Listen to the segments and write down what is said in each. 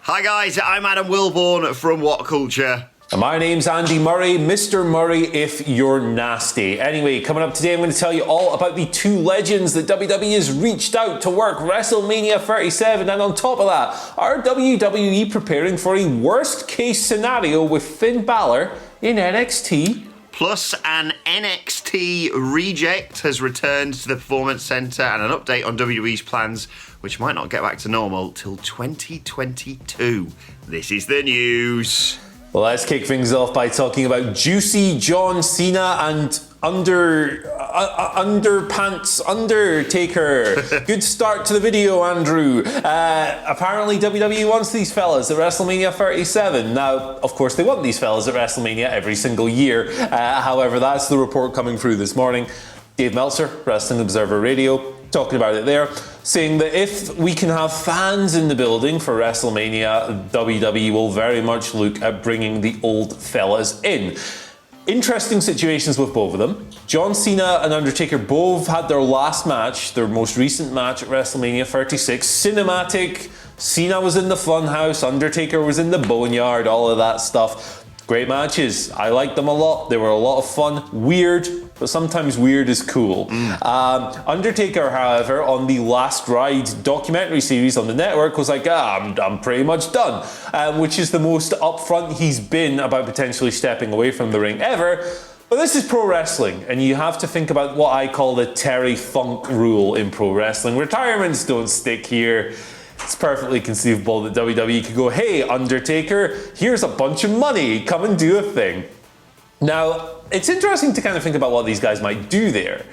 Hi guys, I'm Adam Wilborn from WhatCulture. And my name's Andy Murray, Mr. Murray if you're nasty. Anyway, coming up today, I'm going to tell you all about the two legends that WWE has reached out to work WrestleMania 37. And on top of that, are WWE preparing for a worst case scenario with Finn Balor in NXT? Plus, an NXT reject has returned to the Performance Center, and an update on WWE's plans, which might not get back to normal till 2022. This is the news. Well, let's kick things off by talking about Juicy John Cena and Underpants Undertaker. Good start to the video, Andrew. Apparently WWE wants these fellas at WrestleMania 37. Now, of course, they want these fellas at WrestleMania every single year. However, that's the report coming through this morning. Dave Meltzer, Wrestling Observer Radio, talking about it there, saying that if we can have fans in the building for WrestleMania, WWE will very much look at bringing the old fellas in. Interesting situations with both of them. John Cena and Undertaker both had their last match, their most recent match at WrestleMania 36. Cinematic. Cena was in the Funhouse, Undertaker was in the Boneyard, all of that stuff. Great matches. I liked them a lot. They were a lot of fun. Weird, but sometimes weird is cool. Undertaker, however, on the Last Ride documentary series on the network was like, I'm pretty much done, which is the most upfront he's been about potentially stepping away from the ring ever. But this is pro wrestling, and you have to think about what I call the Terry Funk rule in pro wrestling. Retirements don't stick here. It's perfectly conceivable that WWE could go, hey, Undertaker, here's a bunch of money, come and do a thing. Now, it's interesting to kind of think about what these guys might do there.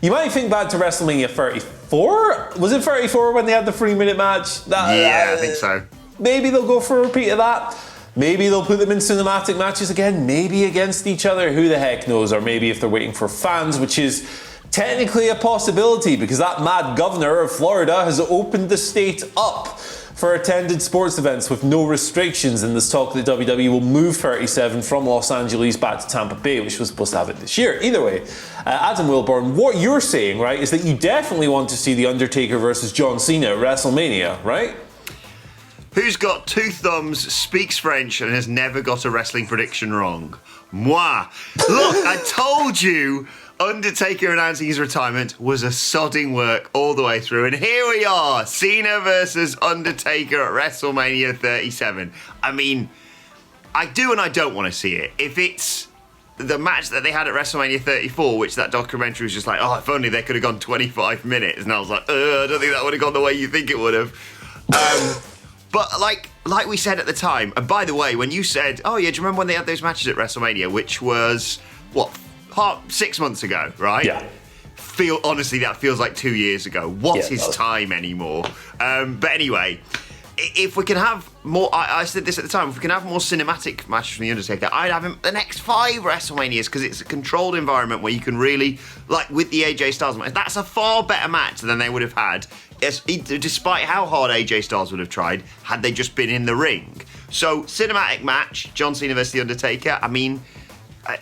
You might think back to WrestleMania 34. Was it 34 when they had the 3-minute match? I think so. Maybe they'll go for a repeat of that. Maybe they'll put them in cinematic matches again, maybe against each other, who the heck knows, or maybe if they're waiting for fans, which is technically a possibility because that mad governor of Florida has opened the state up for attended sports events with no restrictions, and there's talk that WWE will move 37 from Los Angeles back to Tampa Bay, which was supposed to have it this year. Either way, Adam Wilborn, what you're saying, right, is that you definitely want to see The Undertaker versus John Cena at WrestleMania, right? Who's got two thumbs, speaks French, and has never got a wrestling prediction wrong? Moi. Look, I told you Undertaker announcing his retirement was a sodding work all the way through. And here we are, Cena versus Undertaker at WrestleMania 37. I mean, I do and I don't want to see it. If it's the match that they had at WrestleMania 34, which that documentary was just like, oh, if only they could have gone 25 minutes. And I was like, I don't think that would have gone the way you think it would have. But like we said at the time, and by the way, when you said, oh yeah, do you remember when they had those matches at WrestleMania, which was, what, 6 months ago, right? Yeah. Honestly, that feels like 2 years ago. What is time anymore? But anyway, if we can have more, I said this at the time, if we can have more cinematic matches from The Undertaker, I'd have him the next 5 WrestleManias because it's a controlled environment where you can really, like with the AJ Styles match, that's a far better match than they would have had, despite how hard AJ Styles would have tried, had they just been in the ring. So, cinematic match, John Cena versus The Undertaker, I mean,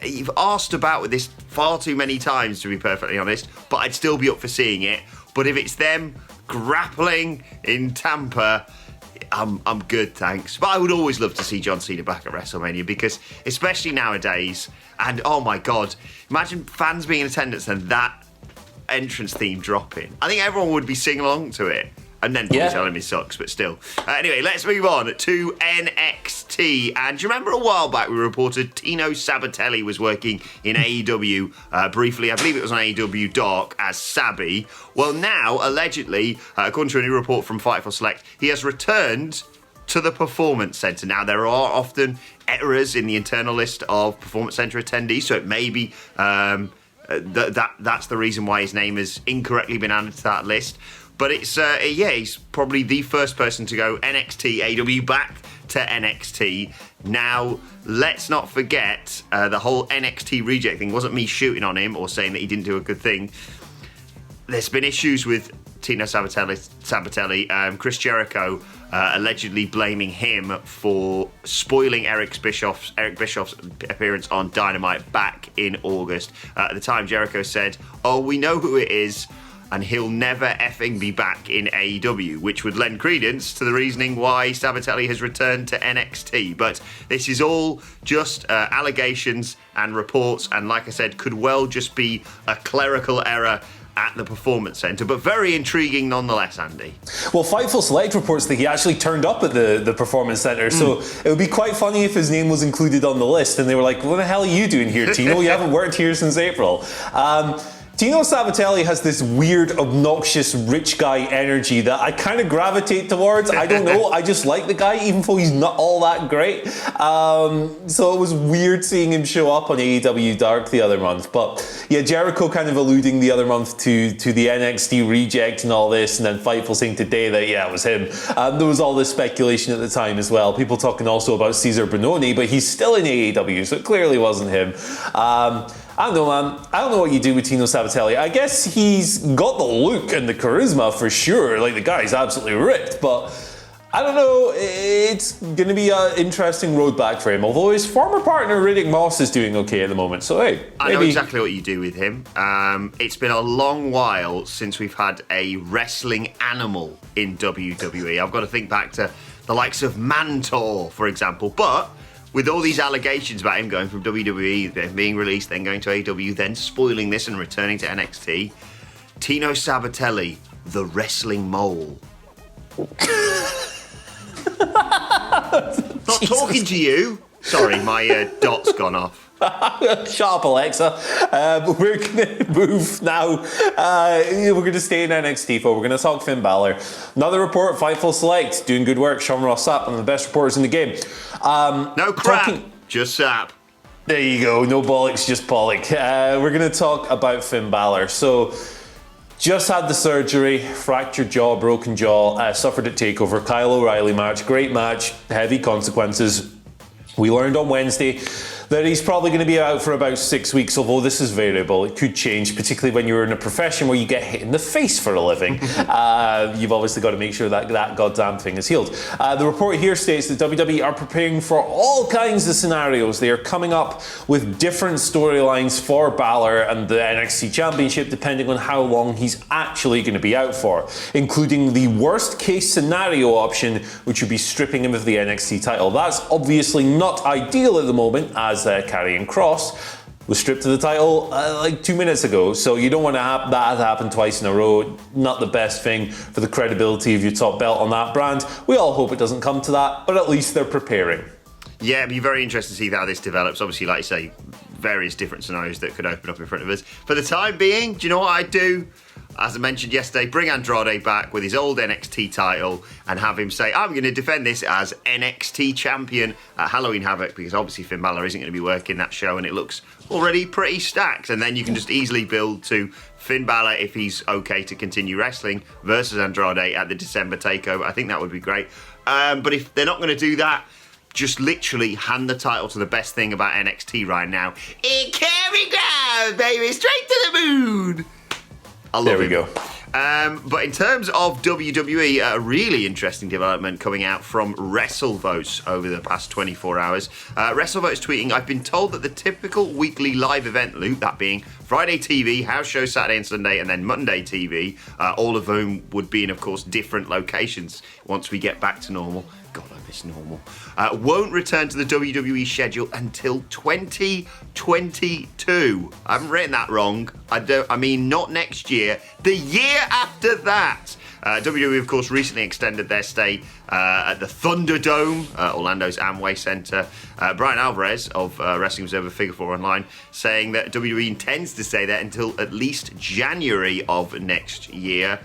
you've asked about with this far too many times, to be perfectly honest, but I'd still be up for seeing it. But if it's them grappling in Tampa, I'm good, thanks. But I would always love to see John Cena back at WrestleMania because, especially nowadays, and oh my God, imagine fans being in attendance and that entrance theme dropping. I think everyone would be singing along to it. And then probably telling me sucks, but still. Anyway, let's move on to NXT. And do you remember a while back we reported Tino Sabatelli was working in AEW briefly? I believe it was on AEW Dark as Sabi. Well, now, allegedly, according to a new report from Fightful Select, he has returned to the Performance Center. Now, there are often errors in the internal list of Performance Center attendees, so it may be that's the reason why his name has incorrectly been added to that list. But it's, he's probably the first person to go NXT, AEW back to NXT. Now, let's not forget the whole NXT reject thing. It wasn't me shooting on him or saying that he didn't do a good thing. There's been issues with Tino Sabatelli. Chris Jericho allegedly blaming him for spoiling Eric Bischoff's appearance on Dynamite back in August. At the time, Jericho said, "Oh, we know who it is. and he'll never effing be back in AEW, which would lend credence to the reasoning why Sabatelli has returned to NXT. But this is all just allegations and reports, and like I said, could well just be a clerical error at the Performance Centre, but very intriguing nonetheless, Andy. Well, Fightful Select reports that he actually turned up at the Performance Centre, so it would be quite funny if his name was included on the list and they were like, what the hell are you doing here, Tino? You haven't worked here since April. Tino Sabatelli has this weird, obnoxious, rich guy energy that I kind of gravitate towards. I don't know, I just like the guy, even though he's not all that great. So it was weird seeing him show up on AEW Dark the other month. But yeah, Jericho kind of alluding the other month to the NXT reject and all this, and then Fightful saying today that, yeah, it was him. There was all this speculation at the time as well. People talking also about Cesar Bononi, but he's still in AEW, so it clearly wasn't him. I don't know, man. I don't know what you do with Tino Sabatelli. I guess he's got the look and the charisma for sure. Like, the guy's absolutely ripped, but I don't know. It's going to be an interesting road back for him. Although his former partner, Riddick Moss, is doing okay at the moment. So, hey, maybe... I know exactly what you do with him. It's been a long while since we've had a wrestling animal in WWE. I've got to think back to the likes of Mantor, for example. But with all these allegations about him going from WWE, then being released, then going to AEW, then spoiling this and returning to NXT, Tino Sabatelli, the wrestling mole. Not talking to you. Sorry, my dot's gone off. Shut up, Alexa. We're going to move now. We're going to stay in NXT, folks. We're going to talk Finn Balor. Another report, Fightful Select, doing good work. Sean Ross Sapp, one of the best reporters in the game. No crap, just Sapp. There you go. No bollocks, just Pollock. We're going to talk about Finn Balor. So, just had the surgery, fractured jaw, broken jaw, suffered at TakeOver. Kyle O'Reilly match, great match, heavy consequences. We learned on Wednesday that he's probably going to be out for about 6 weeks, although this is variable. It could change, particularly when you're in a profession where you get hit in the face for a living. You've obviously got to make sure that that goddamn thing is healed. The report here states that WWE are preparing for all kinds of scenarios. They are coming up with different storylines for Balor and the NXT Championship, depending on how long he's actually going to be out for, including the worst case scenario option, which would be stripping him of the NXT title. That's obviously not ideal at the moment, as Karrion Kross was stripped of the title like 2 minutes ago, so you don't want to have that happen twice in a row. Not the best thing for the credibility of your top belt on that brand. We all hope it doesn't come to that, but at least they're preparing. Yeah, it'd be very interesting to see how this develops. Obviously, like you say, various different scenarios that could open up in front of us. For the time being, do you know what I'd do? As I mentioned yesterday, bring Andrade back with his old NXT title and have him say, I'm going to defend this as NXT champion at Halloween Havoc, because obviously Finn Balor isn't going to be working that show and it looks already pretty stacked. And then you can just easily build to Finn Balor, if he's okay to continue wrestling, versus Andrade at the December takeover. I think that would be great. But if they're not going to do that, just literally hand the title to the best thing about NXT right now. It carry ground, baby, straight to the moon. I love there we him. go. But in terms of WWE, a really interesting development coming out from WrestleVotes over the past 24 hours. WrestleVotes tweeting, I've been told that the typical weekly live event loop, that being Friday TV, house show Saturday and Sunday, and then Monday TV, all of whom would be in, of course, different locations once we get back to normal. God, I miss normal. Won't return to the WWE schedule until 2022. I haven't written that wrong. I mean, not next year. The year after that. WWE, of course, recently extended their stay at the Thunderdome, Orlando's Amway Center. Brian Alvarez of Wrestling Observer Figure 4 Online saying that WWE intends to stay there until at least January of next year.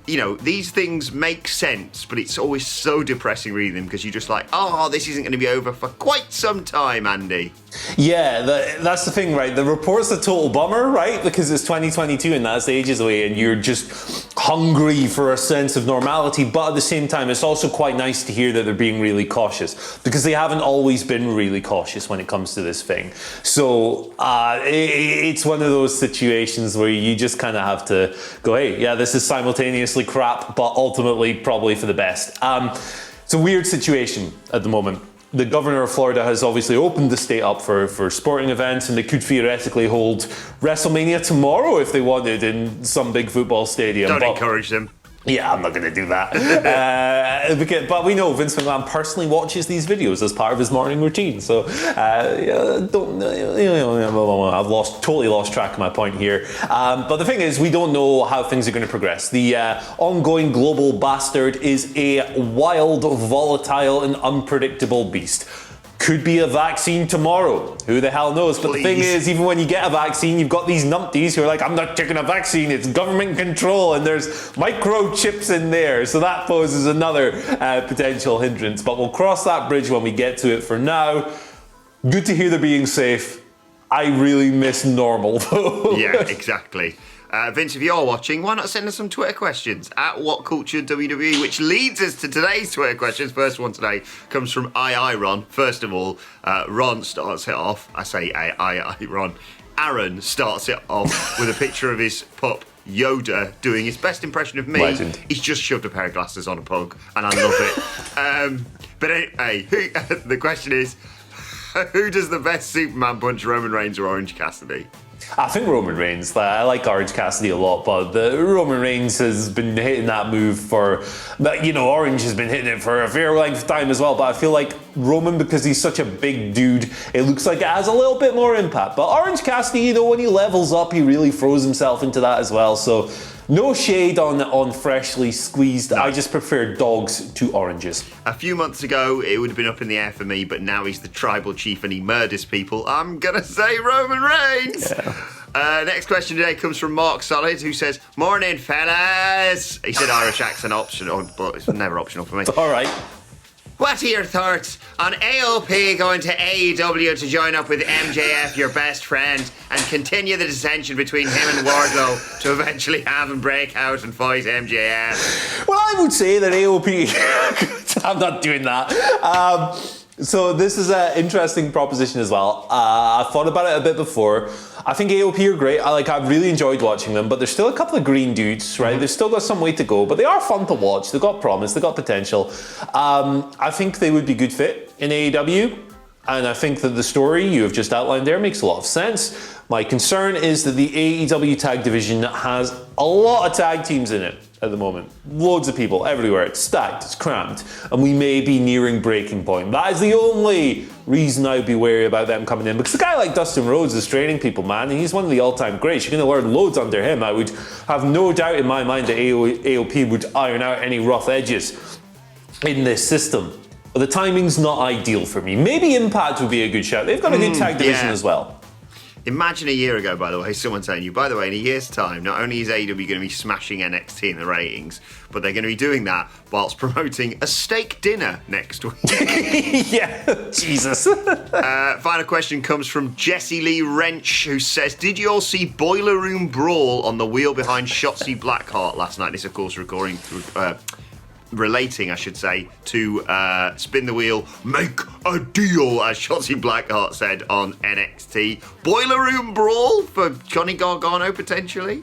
You know, these things make sense, but it's always so depressing reading them because you're just like, oh, this isn't going to be over for quite some time, Andy. Yeah, that's the thing, right? The report's a total bummer, right? Because it's 2022 and that's ages away and you're just hungry for a sense of normality. But at the same time, it's also quite nice to hear that they're being really cautious because they haven't always been really cautious when it comes to this thing. So it's one of those situations where you just kind of have to go, hey, yeah, this is simultaneously crap, but ultimately probably for the best. It's a weird situation at the moment. the governor of Florida has obviously opened the state up for sporting events, and they could theoretically hold WrestleMania tomorrow if they wanted in some big football stadium. Don't encourage them. Yeah, I'm not going to do that. But we know Vince McMahon personally watches these videos as part of his morning routine. So I've totally lost track of my point here. But the thing is, we don't know how things are going to progress. The ongoing global bastard is a wild, volatile, and unpredictable beast. Could be a vaccine tomorrow. Who the hell knows? But the thing is, even when you get a vaccine, you've got these numpties who are like, I'm not taking a vaccine, it's government control, and there's microchips in there. So that poses another potential hindrance. But we'll cross that bridge when we get to it. For now, good to hear they're being safe. I really miss normal, though. Yeah, exactly. Vince, if you're watching, why not send us some Twitter questions at WhatCulture WWE, which leads us to today's Twitter questions. First one today comes from Ron. First of all, Ron starts it off. I say Ron. Aaron starts it off with a picture of his pup Yoda doing his best impression of me. Legend. He's just shoved a pair of glasses on a pug, and I love it. But anyway, the question is, who does the best Superman punch, Roman Reigns or Orange Cassidy? I think Roman Reigns. I like Orange Cassidy a lot, but Roman Reigns has been hitting that move for, Orange has been hitting it for a fair length of time as well, but I feel like Roman, because he's such a big dude, it looks like it has a little bit more impact. But Orange Cassidy, when he levels up, he really throws himself into that as well. So no shade on freshly squeezed. No. I just prefer dogs to oranges. A few months ago, it would have been up in the air for me, but now he's the tribal chief and he murders people. I'm going to say Roman Reigns. Yeah. Next question today comes from Mark Solid, who says, "Morning, fellas." He said Irish accent optional, but it's never optional for me. All right. What are your thoughts on AOP going to AEW to join up with MJF, your best friend, and continue the dissension between him and Wardlow to eventually have him break out and fight MJF? Well, I would say that AOP... I'm not doing that. So this is an interesting proposition as well. I thought about it a bit before. I think AOP are great. I've really enjoyed watching them, but there's still a couple of green dudes, right? They've still got some way to go, but they are fun to watch. They've got promise, they've got potential. I think they would be good fit in AEW, and I think that the story you have just outlined there makes a lot of sense. My concern is that the AEW tag division has a lot of tag teams in it at the moment. Loads of people everywhere. It's stacked, it's crammed, and we may be nearing breaking point. That is the only reason I'd be wary about them coming in, because a guy like Dustin Rhodes is training people, man, and he's one of the all-time greats. You're going to learn loads under him. I would have no doubt in my mind that AOP would iron out any rough edges in this system. But the timing's not ideal for me. Maybe Impact would be a good shout. They've got a good tag division as well. Imagine a year ago, by the way, someone saying you, by the way, in a year's time, not only is AEW going to be smashing NXT in the ratings, but they're going to be doing that whilst promoting a steak dinner next week. Yeah, Jesus. Final question comes from Jesse Lee Wrench, who says, "Did you all see Boiler Room Brawl on the wheel behind Shotzi Blackheart last night?" This, of course, relating, I should say, to Spin the Wheel, Make a Deal, as Shotzi Blackheart said on NXT. Boiler Room Brawl for Johnny Gargano, potentially?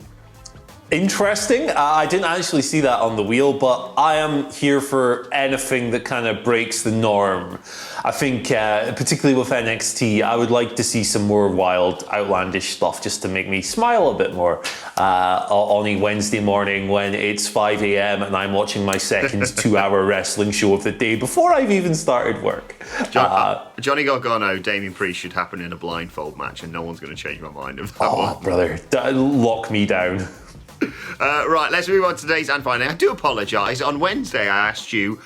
Interesting. I didn't actually see that on the wheel, but I am here for anything that kind of breaks the norm. I think, particularly with NXT, I would like to see some more wild, outlandish stuff just to make me smile a bit more on a Wednesday morning when it's 5 a.m. and I'm watching my second 2-hour wrestling show of the day before I've even started work. Johnny Gargano, Damien Priest should happen in a blindfold match, and no one's going to change my mind of that one. Oh, brother, lock me down. Right, let's move on to today's and finally. I do apologise. On Wednesday, I asked you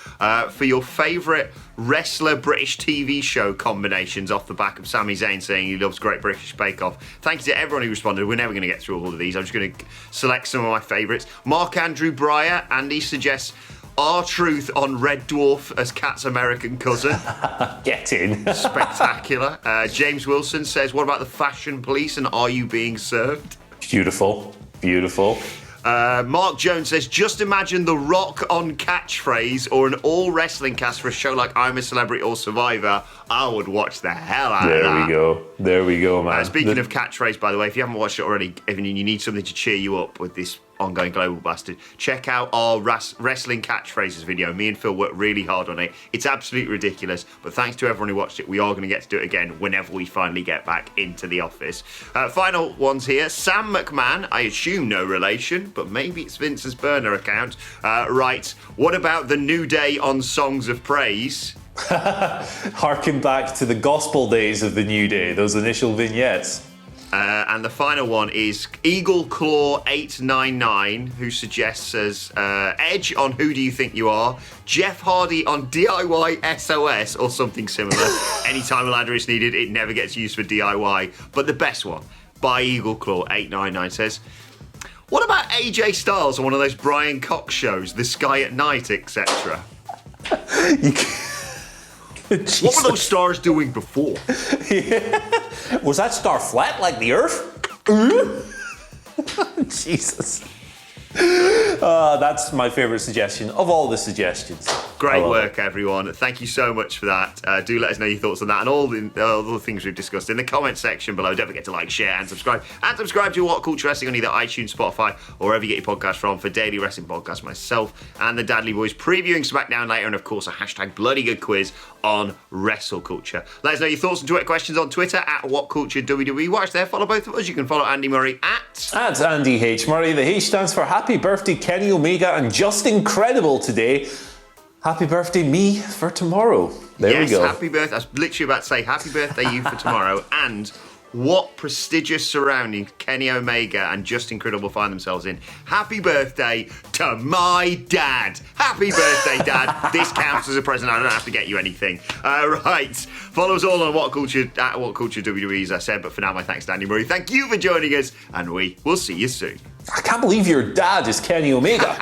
for your favourite wrestler British TV show combinations off the back of Sami Zayn saying he loves Great British Bake Off. Thank you to everyone who responded. We're never going to get through all of these. I'm just going to select some of my favourites. Mark Andrew Breyer. Andy suggests R-Truth on Red Dwarf as Cat's American cousin. Get in. Spectacular. James Wilson says, "What about the Fashion Police and Are You Being Served?" Beautiful. Beautiful. Mark Jones says, "Just imagine The Rock on catchphrase or an all wrestling cast for a show like I'm a Celebrity or Survivor. I would watch the hell out of that." There we go, man. Speaking of catchphrase, by the way, if you haven't watched it already, if you need something to cheer you up with this ongoing global bastard. Check out our wrestling catchphrases video. Me and Phil worked really hard on it. It's absolutely ridiculous, but thanks to everyone who watched it, we are going to get to do it again whenever we finally get back into the office. Final ones here. Sam McMahon, I assume no relation, but maybe it's Vince's burner account, writes, what about the New Day on Songs of Praise? Harken back to the gospel days of the New Day, those initial vignettes. And the final one is Eagle Claw 899, who suggests as Edge on Who Do You Think You Are, Jeff Hardy on DIY SOS or something similar. Anytime a ladder is needed, it never gets used for DIY. But the best one, by Eagle Claw 899, says, what about AJ Styles on one of those Brian Cox shows, The Sky at Night, etc.? What were those stars doing before? Was that star flat like the Earth? Jesus. That's my favourite suggestion of all the suggestions. Great work, everyone. Thank you so much for that. Do let us know your thoughts on that and all the things we've discussed in the comment section below. Don't forget to like, share, and subscribe. And subscribe to What Culture Wrestling on either iTunes, Spotify, or wherever you get your podcast from for daily wrestling podcasts. Myself and the Dadley Boys previewing SmackDown later, and of course a hashtag bloody good quiz on WrestleCulture. Let us know your thoughts and Twitter questions on Twitter at WhatCultureWWE. Watch there. Follow both of us. You can follow Andy Murray at Andy H. Murray. The H stands for Happy Birthday Kenny Omega and Just Incredible today. Happy birthday me for tomorrow. There we go. Yes, happy birthday. I was literally about to say happy birthday you for tomorrow. And what prestigious surroundings Kenny Omega and Just Incredible find themselves in. Happy birthday to my dad. Happy birthday, Dad. This counts as a present. I don't have to get you anything. Right. Follow us all on What Culture, at What Culture WWE, as I said. But for now, my thanks to Andy Murray. Thank you for joining us, and we will see you soon. I can't believe your dad is Kenny Omega.